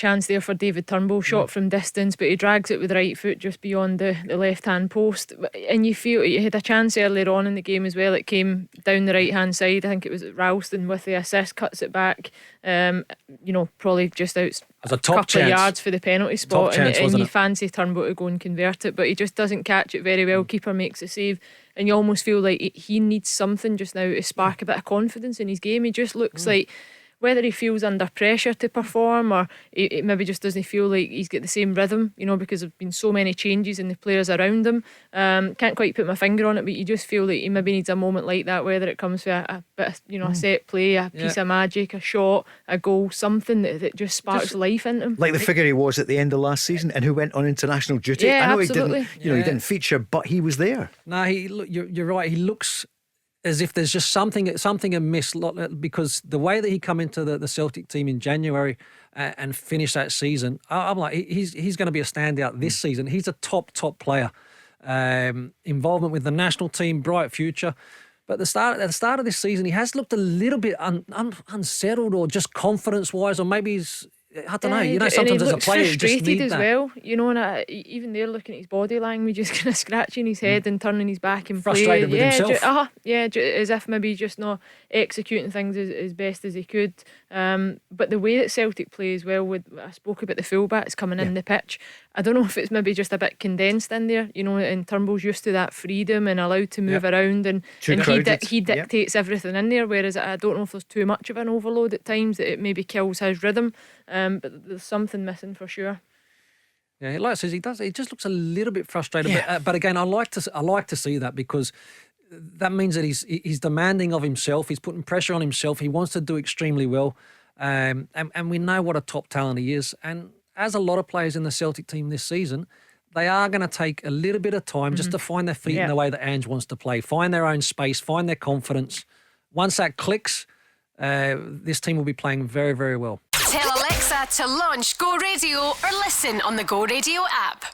chance there for David Turnbull, shot from distance, but he drags it with the right foot just beyond the left hand post. And you feel he had a chance earlier on in the game as well. It came down the right hand side. I think it was Ralston with the assist, cuts it back. Probably just out a couple of yards for the penalty spot, chance, and you it? fancy Turnbull to go and convert it, but he just doesn't catch it very well. Keeper makes a save, and you almost feel like he needs something just now to spark a bit of confidence in his game. He just looks like, whether he feels under pressure to perform, or it maybe just doesn't feel like he's got the same rhythm, because there's been so many changes in the players around him. Can't quite put my finger on it, but you just feel like he maybe needs a moment like that, whether it comes for a bit of, a set play, a piece of magic, a shot, a goal, something that just sparks life into him. Like the figure he was at the end of last season and who went on international duty. Yeah, I know absolutely. he didn't feature, but he was there. No, you're right. He looks as if there's just something amiss, because the way that he come into the Celtic team in January and finish that season, I'm like, he's going to be a standout this season. He's a top player. Involvement with the national team, bright future. But at the start of this season, he has looked a little bit unsettled, or just confidence-wise, or maybe he's... I don't know. Sometimes as a player, you just need as that. well. And even there, looking at his body language, he's kind of scratching his head and turning his back and frustrated with himself. As if maybe just not executing things as best as he could. But the way that Celtic play as well, I spoke about the fullbacks coming in the pitch. I don't know if it's maybe just a bit condensed in there, and Turnbull's used to that freedom and allowed to move around, and he dictates everything in there, whereas I don't know if there's too much of an overload at times, that it maybe kills his rhythm. But there's something missing for sure. Yeah, like I says, he just looks a little bit frustrated. Yeah. But again, I like to see that, because that means that he's demanding of himself. He's putting pressure on himself. He wants to do extremely well, and we know what a top talent he is. And as a lot of players in the Celtic team this season, they are going to take a little bit of time just to find their feet in the way that Ange wants to play, find their own space, find their confidence. Once that clicks, this team will be playing very, very well. Tell Alexa to launch Go Radio, or listen on the Go Radio app.